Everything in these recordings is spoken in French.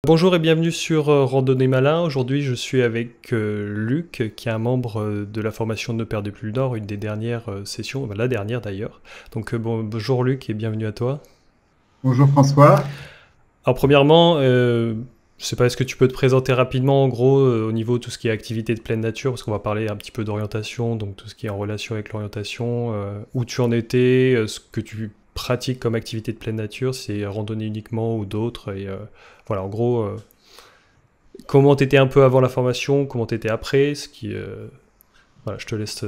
Bonjour et bienvenue sur Randonnée Malin. Aujourd'hui, je suis avec Luc, qui est un membre de la formation Ne perdez plus le Nord, une des dernières sessions, la dernière d'ailleurs. Donc bonjour Luc et bienvenue à toi. Bonjour François. Alors premièrement, je sais pas, est-ce que tu peux te présenter rapidement en gros au niveau de tout ce qui est activité de pleine nature, parce qu'on va parler un petit peu d'orientation, donc tout ce qui est en relation avec l'orientation, où tu en étais, ce que tu pratiques comme activité de pleine nature, si c'est randonnée uniquement ou d'autres, et voilà, en gros, comment t'étais un peu avant la formation, comment t'étais après, voilà, je te laisse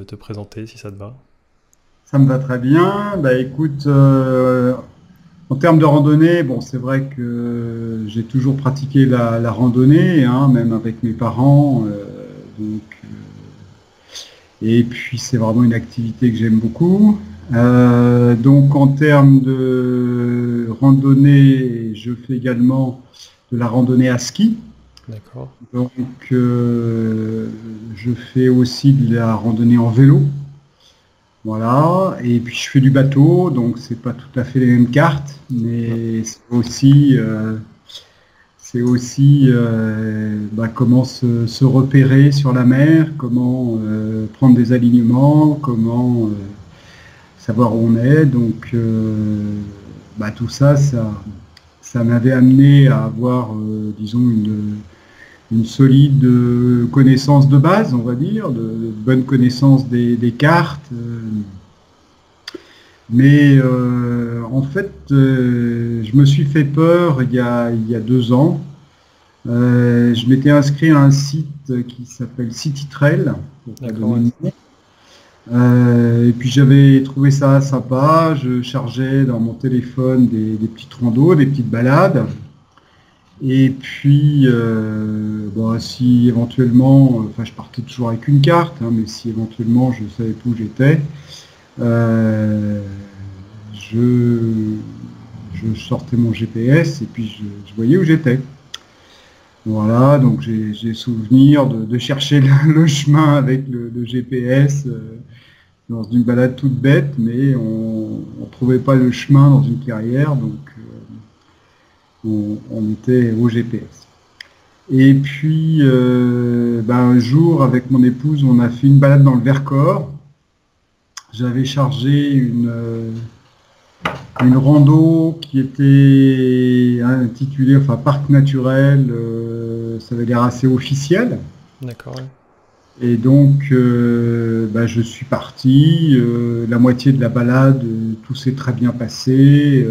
te présenter si ça te va. Ça me va très bien. Bah, écoute, en termes de randonnée, bon, c'est vrai que j'ai toujours pratiqué la randonnée, hein, même avec mes parents. Donc, et puis, c'est vraiment une activité que j'aime beaucoup. Donc, en termes de randonnée, je fais également de la randonnée à ski. D'accord. Donc, je fais aussi de la randonnée en vélo. Voilà, et puis je fais du bateau, donc c'est pas tout à fait les mêmes cartes, Non. mais c'est aussi comment se repérer sur la mer, comment prendre des alignements, comment savoir où on est. Donc tout ça, ça m'avait amené à avoir, disons, une solide connaissance de base, on va dire, de bonne connaissance des cartes. Mais en fait, je me suis fait peur il y a 2 ans. Je m'étais inscrit à un site qui s'appelle CityTrail, pour pas D'accord, donner ouais. le nom. Et puis j'avais trouvé ça sympa. Je chargeais dans mon téléphone des petites randos, des petites balades. Et puis, bon, si éventuellement, enfin, je partais toujours avec une carte, hein, mais si éventuellement je savais pas où j'étais, euh, je, je sortais mon GPS et puis je voyais où j'étais. Voilà, donc j'ai souvenir de chercher le chemin avec le GPS dans une balade toute bête, mais on ne trouvait pas le chemin dans une clairière, donc on était au GPS. Et puis, un jour, avec mon épouse, on a fait une balade dans le Vercors. J'avais chargé une rando qui était intitulée, enfin, parc naturel. Ça avait l'air assez officiel. D'accord, ouais. Et donc, je suis parti. La moitié de la balade, tout s'est très bien passé.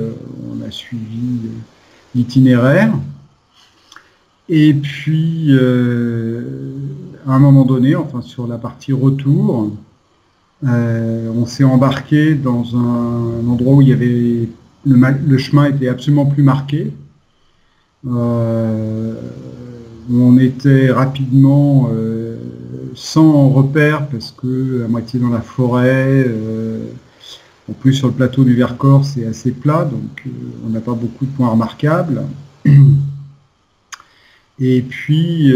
On a suivi l'itinéraire. Et puis, à un moment donné, enfin sur la partie retour, on s'est embarqué dans un endroit où il y avait le chemin était absolument plus marqué. Euh, on était rapidement sans repère parce que à moitié dans la forêt. En plus, sur le plateau du Vercors, c'est assez plat, donc on n'a pas beaucoup de points remarquables. Et puis,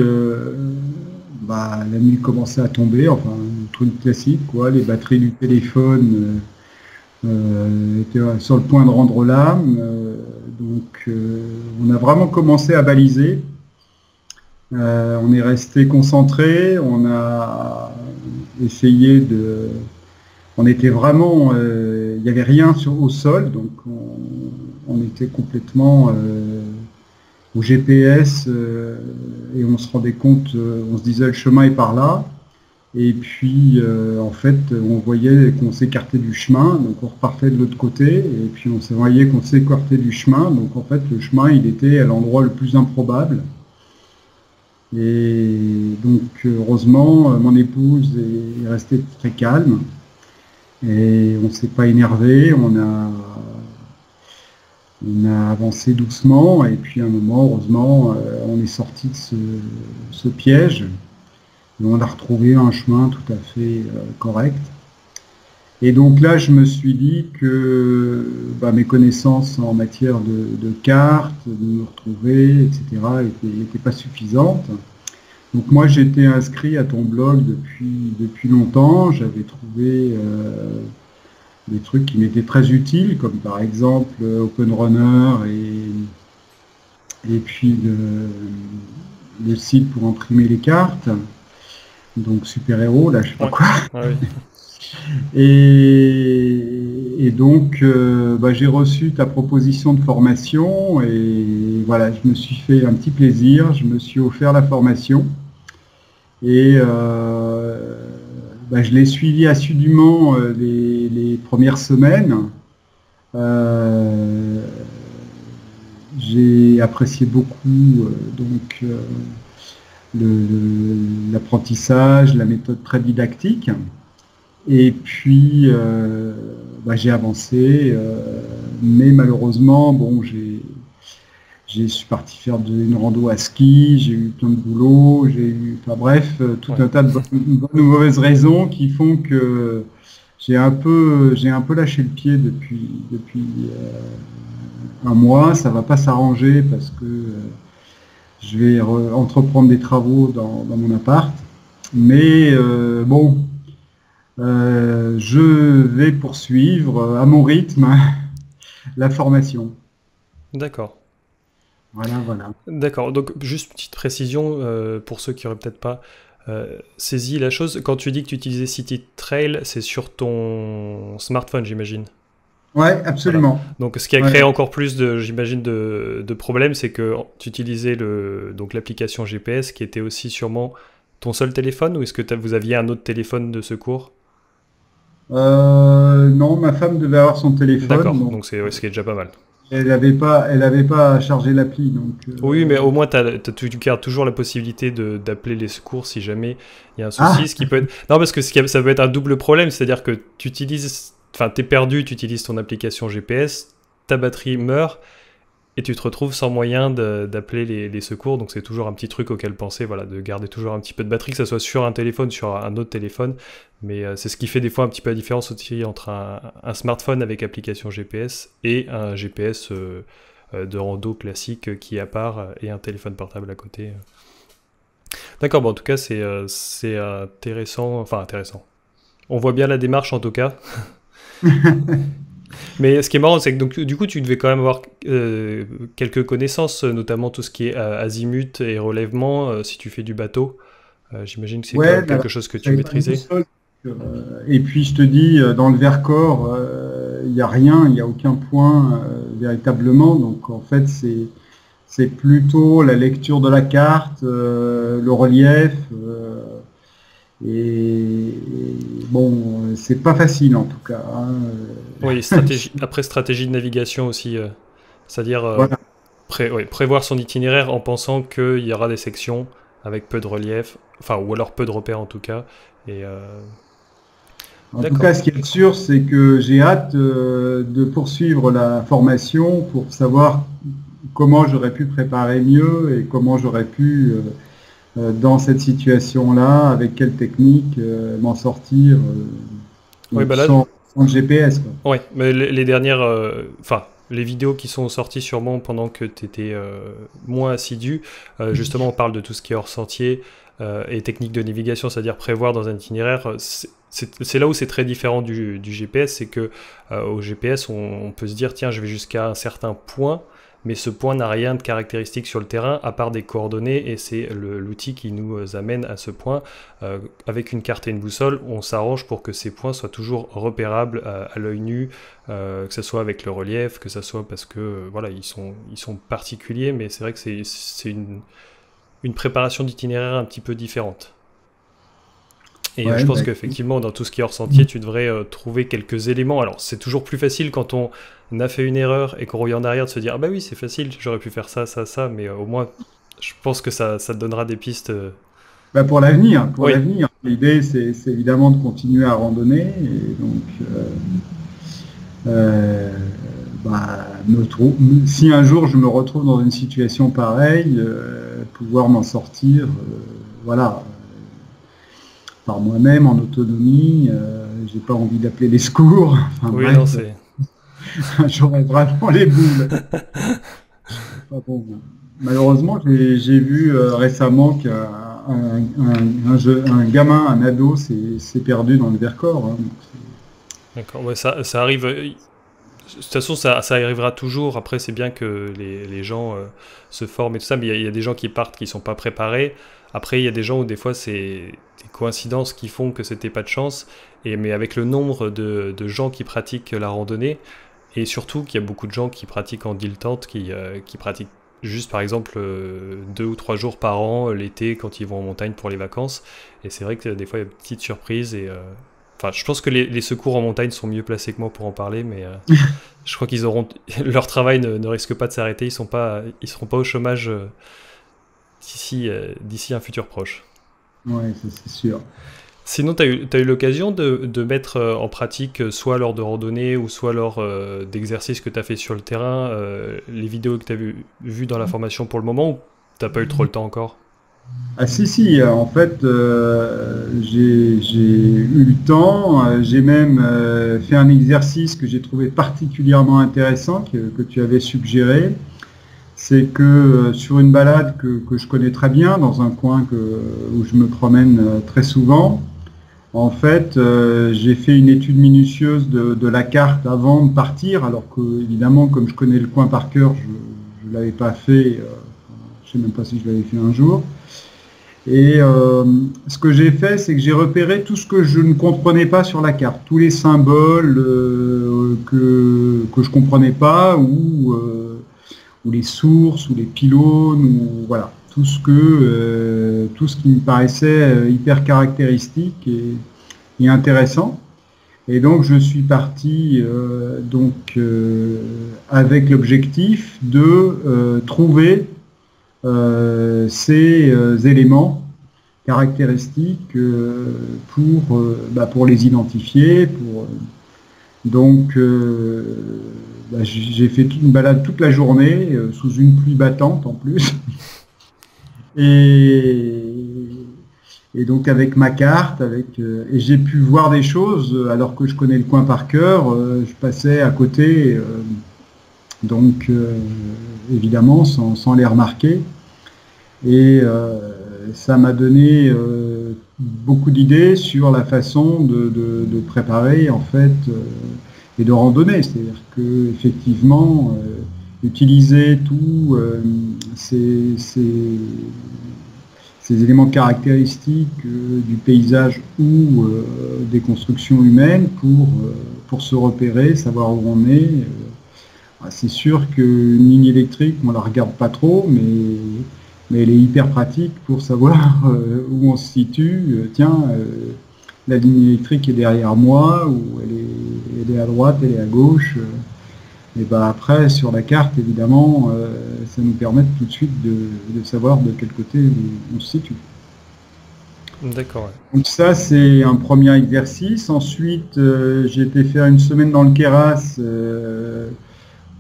la nuit commençait à tomber, enfin, un truc classique, quoi. Les batteries du téléphone étaient sur le point de rendre l'âme. On a vraiment commencé à baliser. On est resté concentré, on a essayé de... On était vraiment... Il n'y avait rien au sol, donc on était complètement au GPS et on se rendait compte, on se disait le chemin est par là. Et puis en fait, on voyait qu'on s'écartait du chemin, donc on repartait de l'autre côté. Et puis on voyait qu'on s'écartait du chemin, donc en fait le chemin il était à l'endroit le plus improbable. Et donc heureusement, mon épouse est restée très calme et on ne s'est pas énervé, on a avancé doucement et puis à un moment, heureusement, on est sorti de ce piège et on a retrouvé un chemin tout à fait correct. Et donc là, je me suis dit que mes connaissances en matière de cartes, de me retrouver, etc., n'étaient pas suffisantes. Donc moi, j'étais inscrit à ton blog depuis longtemps. J'avais trouvé des trucs qui m'étaient très utiles, comme par exemple Open Runner et puis le site pour imprimer les cartes, donc super-héros, là, je sais pas Ouais. quoi. Ouais. Et donc, j'ai reçu ta proposition de formation et voilà, je me suis fait un petit plaisir, je me suis offert la formation et je l'ai suivi assidûment les premières semaines. Euh, j'ai apprécié beaucoup l'apprentissage, la méthode très didactique. Et puis, j'ai avancé, mais malheureusement, bon, je suis parti faire une rando à ski, j'ai eu plein de boulot, enfin bref, tout un tas de bonnes ou mauvaises raisons qui font que j'ai un peu lâché le pied depuis un mois. Ça va pas s'arranger parce que je vais entreprendre des travaux dans mon appart. Mais bon. Je vais poursuivre à mon rythme la formation. D'accord. Voilà, voilà. D'accord. Donc, juste petite précision pour ceux qui auraient peut-être pas saisi la chose. Quand tu dis que tu utilisais City Trail, c'est sur ton smartphone, j'imagine. Ouais, Voilà. absolument. Donc, ce qui a Ouais. créé encore plus j'imagine, de problèmes, c'est que tu utilisais donc l'application GPS qui était aussi sûrement ton seul téléphone, ou est-ce que vous aviez un autre téléphone de secours? Non, ma femme devait avoir son téléphone, D'accord. donc Donc, c'est ce qui est déjà pas mal. elle avait pas chargé l'appli, donc Oui, mais au moins, tu gardes toujours la possibilité d'appeler les secours si jamais il y a un souci. ah, Ce qui peut être... Non, parce que ça peut être un double problème, c'est-à-dire que enfin, t'es perdu, tu utilises ton application GPS, ta batterie meurt, et tu te retrouves sans moyen d'appeler les secours. Donc c'est toujours un petit truc auquel penser, voilà, de garder toujours un petit peu de batterie, que ce soit sur un téléphone, sur un autre téléphone. Mais c'est ce qui fait des fois un petit peu la différence aussi entre un smartphone avec application GPS et un GPS de rando classique qui est à part et un téléphone portable à côté. D'accord, bon, en tout cas c'est intéressant, enfin intéressant. On voit bien la démarche en tout cas. Mais ce qui est marrant, c'est que donc, du coup, tu devais quand même avoir quelques connaissances, notamment tout ce qui est azimut et relèvement, si tu fais du bateau. J'imagine que c'est quand ouais, même mais alors, quelque chose que tu j'avais pas de maîtrisais. boussole. Et puis je te dis, dans le Vercors, il n'y a rien, il n'y a aucun point véritablement. Donc en fait, c'est plutôt la lecture de la carte, le relief. Et bon, c'est pas facile en tout cas, hein. Oui, après stratégie de navigation aussi, c'est-à-dire Voilà. prévoir son itinéraire en pensant qu'il y aura des sections avec peu de relief, enfin, ou alors peu de repères en tout cas. Et En tout d'accord. cas, ce qui est sûr, c'est que j'ai hâte de poursuivre la formation pour savoir comment j'aurais pu préparer mieux et comment j'aurais pu, dans cette situation-là, avec quelle technique, m'en sortir Oui, bah là, sans le GPS, quoi. ouais, mais les dernières, enfin, les vidéos qui sont sorties sûrement pendant que tu étais moins assidu, justement, on parle de tout ce qui est hors sentier et technique de navigation, c'est-à-dire prévoir dans un itinéraire. C'est là où c'est très différent du GPS, c'est que au GPS, on peut se dire, tiens, je vais jusqu'à un certain point, mais ce point n'a rien de caractéristique sur le terrain à part des coordonnées, et c'est l'outil qui nous amène à ce point. Avec une carte et une boussole, on s'arrange pour que ces points soient toujours repérables à l'œil nu, que ce soit avec le relief, que ce soit parce que voilà, ils sont particuliers, mais c'est vrai que c'est une préparation d'itinéraire un petit peu différente. Et Ouais, je pense bah, qu'effectivement, dans tout ce qui est hors sentier, tu devrais trouver quelques éléments. Alors, c'est toujours plus facile quand on a fait une erreur et qu'on revient en arrière de se dire ah bah oui, c'est facile, j'aurais pu faire ça, ça, ça, mais au moins, je pense que ça te donnera des pistes. pour l'avenir, pour Oui, l'avenir. L'idée, c'est évidemment de continuer à randonner et donc euh, si un jour je me retrouve dans une situation pareille, pouvoir m'en sortir, voilà, par moi-même en autonomie. J'ai pas envie d'appeler les secours. Enfin oui, non, bref, c'est. j'aurais vraiment les boules. Enfin, bon, malheureusement, j'ai vu récemment qu'un gamin, un ado, s'est perdu dans le Vercors, hein. D'accord, ouais, ça arrive. de toute façon, ça arrivera toujours. Après, c'est bien que les gens se forment et tout ça, mais il y a des gens qui partent qui sont pas préparés. Après, il y a des gens où des fois, c'est des coïncidences qui font que c'était pas de chance. Mais avec le nombre de gens qui pratiquent la randonnée, et surtout qu'il y a beaucoup de gens qui pratiquent en dilettante, qui pratiquent juste par exemple 2 ou 3 jours par an l'été quand ils vont en montagne pour les vacances. Et c'est vrai que des fois, il y a une petite surprise enfin, je pense que les secours en montagne sont mieux placés que moi pour en parler, mais je crois qu'ils auront leur travail ne risque pas de s'arrêter. Ils seront pas au chômage d'ici un futur proche. Ouais, ça c'est sûr. Sinon, t'as eu l'occasion de mettre en pratique, soit lors de randonnées ou soit lors d'exercices que tu as fait sur le terrain, les vidéos que tu as vues dans la formation pour le moment, ou t'as pas eu trop le temps encore? Ah si, si, en fait, j'ai eu le temps, j'ai même fait un exercice que j'ai trouvé particulièrement intéressant, que tu avais suggéré. C'est que sur une balade que je connais très bien, dans un coin où je me promène très souvent, en fait, j'ai fait une étude minutieuse de la carte avant de partir, alors que, évidemment, comme je connais le coin par cœur, je ne l'avais pas fait, je ne sais même pas si je l'avais fait un jour. Et ce que j'ai fait, c'est que j'ai repéré tout ce que je ne comprenais pas sur la carte, tous les symboles que je ne comprenais pas, ou les sources, ou les pylônes, ou voilà, tout ce qui me paraissait hyper caractéristique et intéressant. Et donc je suis parti avec l'objectif de trouver ces éléments caractéristiques pour les identifier. Donc j'ai fait une balade toute la journée sous une pluie battante en plus. Et donc avec ma carte, et j'ai pu voir des choses alors que je connais le coin par cœur. Je passais à côté, évidemment sans les remarquer. Et ça m'a donné beaucoup d'idées sur la façon de préparer en fait et de randonner. C'est-à-dire que effectivement utiliser tous ces éléments caractéristiques du paysage ou des constructions humaines pour se repérer, savoir où on est. C'est sûr qu'une ligne électrique, on ne la regarde pas trop, mais elle est hyper pratique pour savoir où on se situe. La ligne électrique est derrière moi, ou elle est à droite, elle est à gauche. Et après, sur la carte, évidemment, ça nous permet tout de suite de savoir de quel côté on se situe. D'accord, ouais. Donc ça, c'est un premier exercice. Ensuite, j'ai été faire une semaine dans le Queyras,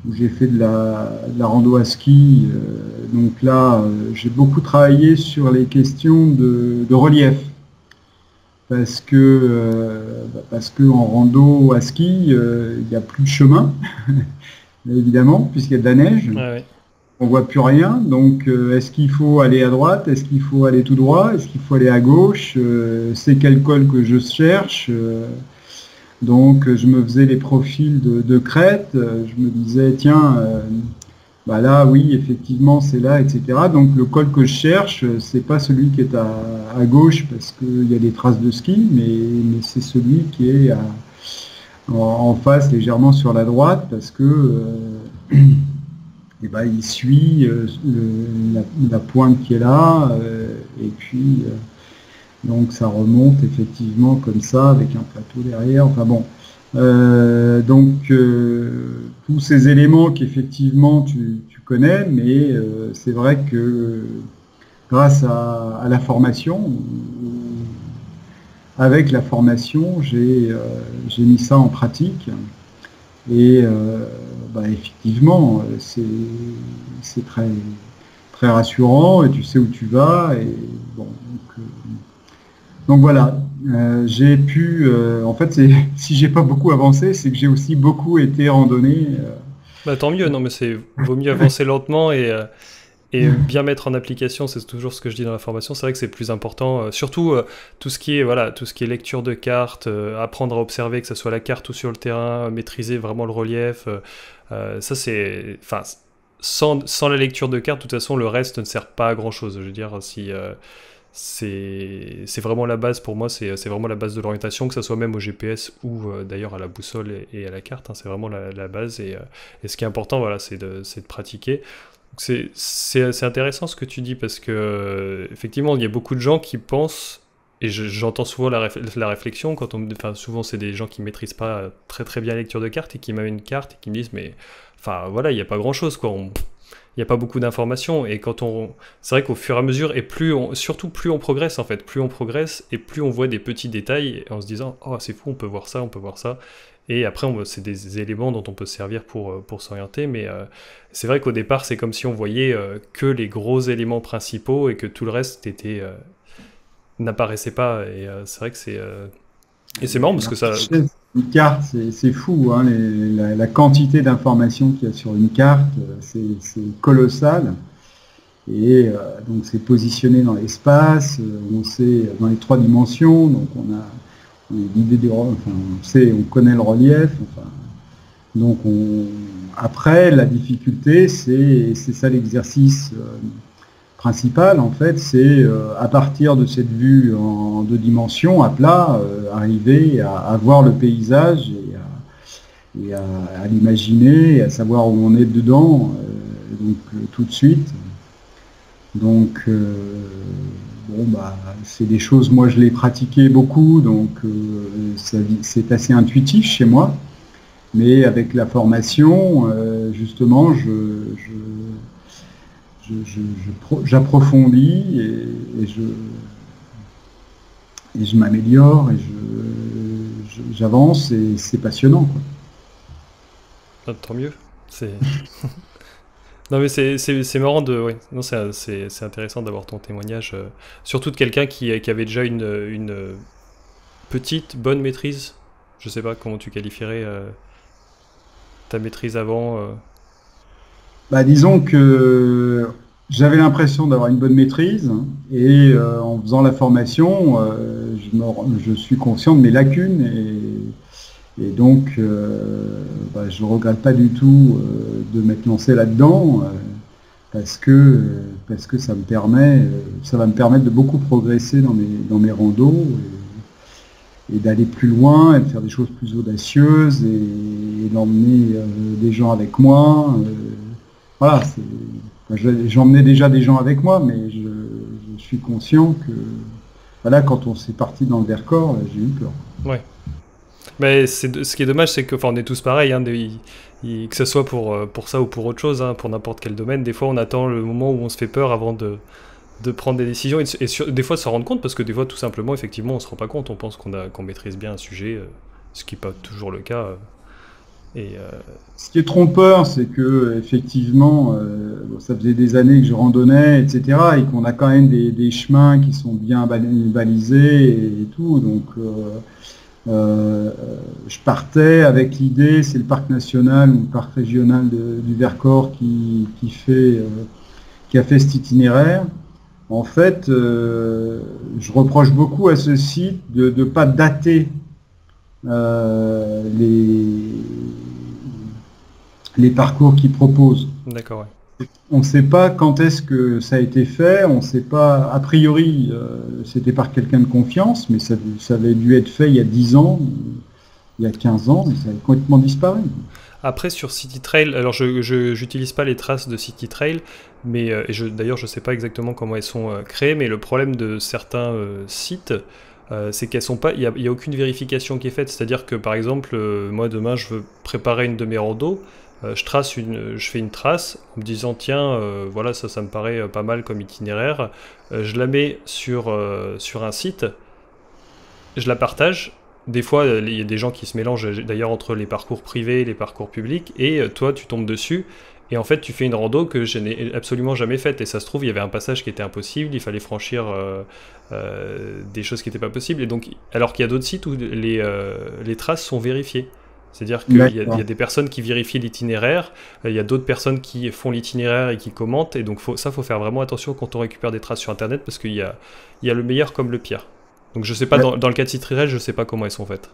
où j'ai fait de la rando à ski. Donc là, j'ai beaucoup travaillé sur les questions de relief. Parce que en rando à ski, il n'y a plus de chemin, évidemment, puisqu'il y a de la neige. Ouais, ouais. On voit plus rien. Donc, est-ce qu'il faut aller à droite? Est-ce qu'il faut aller tout droit? Est-ce qu'il faut aller à gauche? C'est quel col que je cherche? Donc, je me faisais les profils de crête. Je me disais, tiens, là, oui, effectivement, c'est là, etc. Donc, le col que je cherche, c'est pas celui qui est à gauche parce qu'il y a des traces de ski, mais c'est celui qui est en face, légèrement sur la droite, parce que il suit la pointe qui est là, et puis donc ça remonte effectivement comme ça avec un plateau derrière. Enfin bon, tous ces éléments qu'effectivement tu connais, mais c'est vrai que grâce à la formation, avec la formation, j'ai mis ça en pratique. Et effectivement, c'est très, très rassurant et tu sais où tu vas. Et bon, donc voilà, j'ai pu, en fait, si j'ai pas beaucoup avancé, c'est que j'ai aussi beaucoup été randonné. Tant mieux, non, mais vaut mieux avancer lentement et Et bien mettre en application, c'est toujours ce que je dis dans la formation, c'est vrai que c'est le plus important, surtout tout ce qui est, voilà, tout ce qui est lecture de cartes, apprendre à observer, que ce soit la carte ou sur le terrain, maîtriser vraiment le relief, ça c'est, enfin, sans la lecture de cartes, de toute façon, le reste ne sert pas à grand chose. Je veux dire, si c'est vraiment la base pour moi, c'est vraiment la base de l'orientation, que ce soit même au GPS ou d'ailleurs à la boussole et à la carte, hein, c'est vraiment la base. Et ce qui est important, voilà, c'est de pratiquer. C'est intéressant ce que tu dis parce que effectivement il y a beaucoup de gens qui pensent et j'entends souvent la réflexion quand enfin souvent c'est des gens qui maîtrisent pas très très bien la lecture de cartes et qui m'amènent une carte et qui me disent mais enfin voilà il n'y a pas grand chose quoi, il n'y a pas beaucoup d'informations et c'est vrai qu'au fur et à mesure et surtout plus on progresse en fait, plus on progresse et plus on voit des petits détails en se disant oh c'est fou on peut voir ça. Et après, c'est des éléments dont on peut se servir pour s'orienter, mais c'est vrai qu'au départ, c'est comme si on voyait que les gros éléments principaux et que tout le reste n'apparaissait pas. Et c'est vrai que et c'est marrant parce que ça... Une carte, c'est fou, hein, la quantité d'informations qu'il y a sur une carte, c'est colossal. Et donc c'est positionné dans l'espace, on sait dans les 3 dimensions, donc on a l'idée du enfin, on connaît le relief. Enfin, donc après, la difficulté, c'est ça l'exercice principal, en fait, c'est à partir de cette vue en 2 dimensions, à plat, arriver à voir le paysage et à l'imaginer, et à savoir où on est dedans, donc tout de suite. Donc, bon, bah, c'est des choses, moi je l'ai pratiqué beaucoup, donc c'est assez intuitif chez moi. Mais avec la formation, justement, j'approfondis et je m'améliore et j'avance et c'est passionnant, quoi. Ah, tant mieux. Non mais c'est marrant ouais. Non, c'est intéressant d'avoir ton témoignage, surtout de quelqu'un qui avait déjà une petite, bonne maîtrise. Je sais pas comment tu qualifierais ta maîtrise avant. Bah, disons que j'avais l'impression d'avoir une bonne maîtrise et en faisant la formation, je suis conscient de mes lacunes et donc bah, je ne regrette pas du tout de m'être lancé là-dedans parce que ça va me permettre de beaucoup progresser dans mes randos et d'aller plus loin et de faire des choses plus audacieuses et d'emmener des gens avec moi. Voilà, j'emmenais déjà des gens avec moi, mais je suis conscient que voilà, quand on s'est parti dans le Vercors, j'ai eu peur. Ouais. Mais ce qui est dommage, c'est que, enfin, on est tous pareils, hein, que ce soit pour ça ou pour autre chose, hein, pour n'importe quel domaine. Des fois, on attend le moment où on se fait peur avant de prendre des décisions et des fois de s'en rendre compte, parce que des fois, tout simplement, effectivement, on se rend pas compte. On pense qu'on maîtrise bien un sujet, ce qui n'est pas toujours le cas. Ce qui est trompeur, c'est que effectivement, ça faisait des années que je randonnais, etc., et qu'on a quand même des chemins qui sont bien balisés et tout. Donc, je partais avec l'idée, c'est le parc national ou le parc régional du Vercors qui a fait cet itinéraire. En fait, je reproche beaucoup à ce site de ne pas dater les parcours qu'ils proposent. D'accord, ouais. On ne sait pas quand est-ce que ça a été fait, on ne sait pas, a priori, c'était par quelqu'un de confiance, mais ça avait dû être fait il y a 10 ans, il y a 15 ans, mais ça avait complètement disparu. Après, sur CityTrail, alors je n'utilise pas les traces de CityTrail, mais d'ailleurs, je ne sais pas exactement comment elles sont créées, mais le problème de certains sites, c'est qu'elles sont pas, il y a aucune vérification qui est faite. C'est-à-dire que, par exemple, moi, demain, je veux préparer une de mes randos, je fais une trace en me disant, tiens, voilà, ça me paraît pas mal comme itinéraire, je la mets sur un site, je la partage. Des fois, il y a des gens qui se mélangent d'ailleurs entre les parcours privés et les parcours publics, et toi, tu tombes dessus, et en fait, tu fais une rando que je n'ai absolument jamais faite, et ça se trouve, il y avait un passage qui était impossible, il fallait franchir des choses qui n'étaient pas possibles, et donc, alors qu'il y a d'autres sites où les traces sont vérifiées. C'est-à-dire qu'il y D'accord. a des personnes qui vérifient l'itinéraire, il y a d'autres personnes qui font l'itinéraire et qui commentent, et donc ça, faut faire vraiment attention quand on récupère des traces sur Internet, parce qu'il y a le meilleur comme le pire. Donc je sais pas, Ouais. dans le cas de Citrel, je sais pas comment elles sont faites.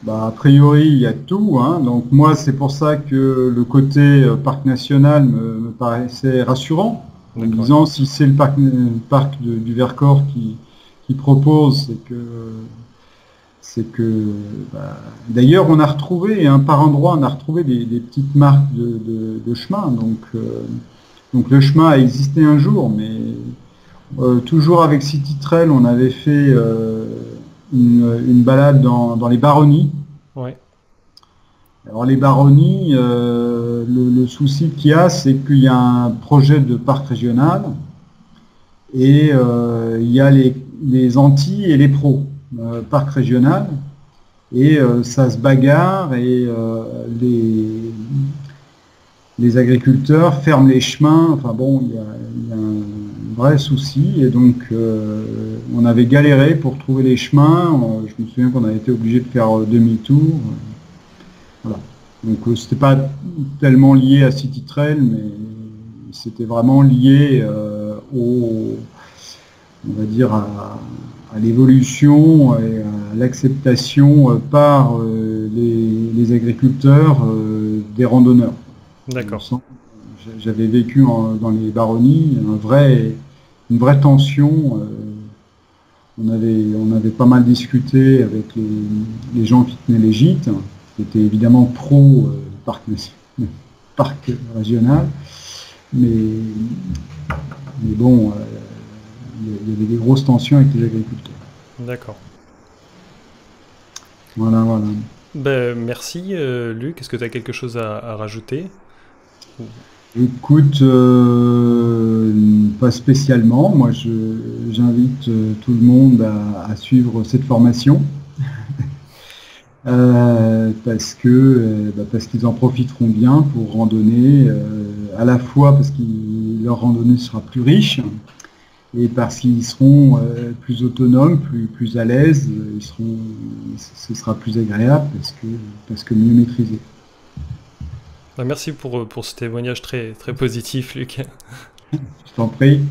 Bah, a priori, il y a tout, hein. Donc moi, c'est pour ça que le côté parc national me paraissait rassurant, en me D'accord, ouais. disant si c'est le parc du Vercors qui propose, c'est que bah, d'ailleurs on a retrouvé, hein, par endroit, on a retrouvé des petites marques de chemin. Donc le chemin a existé un jour, mais toujours avec City Trail, on avait fait une balade dans les baronnies. Ouais, Alors les baronnies, le souci qu'il y a, c'est qu'il y a un projet de parc régional et il y a les Antilles et les pros, parc régional, et ça se bagarre et les agriculteurs ferment les chemins. Enfin bon, il y a un vrai souci et donc on avait galéré pour trouver les chemins. Je me souviens qu'on a été obligé de faire demi-tour. Voilà. Donc c'était pas tellement lié à City Trail, mais c'était vraiment lié on va dire à l'évolution et à l'acceptation par les agriculteurs des randonneurs. On d'accord. sent- J'avais vécu dans les baronnies une vraie tension. On avait pas mal discuté avec les gens qui tenaient les gîtes, qui étaient évidemment pro parc régional, mais, mais bon, il y avait des grosses tensions avec les agriculteurs. D'accord. Voilà, voilà. Ben, merci, Luc. Est-ce que tu as quelque chose à rajouter? Écoute, pas spécialement. Moi, j'invite tout le monde à suivre cette formation. Parce que parce qu'ils en profiteront bien pour randonner, à la fois parce que leur randonnée sera plus riche et parce qu'ils seront plus autonomes, plus à l'aise, ce sera plus agréable parce que mieux maîtrisé. Ben, merci pour ce témoignage très, très positif, Luc. Je t'en prie.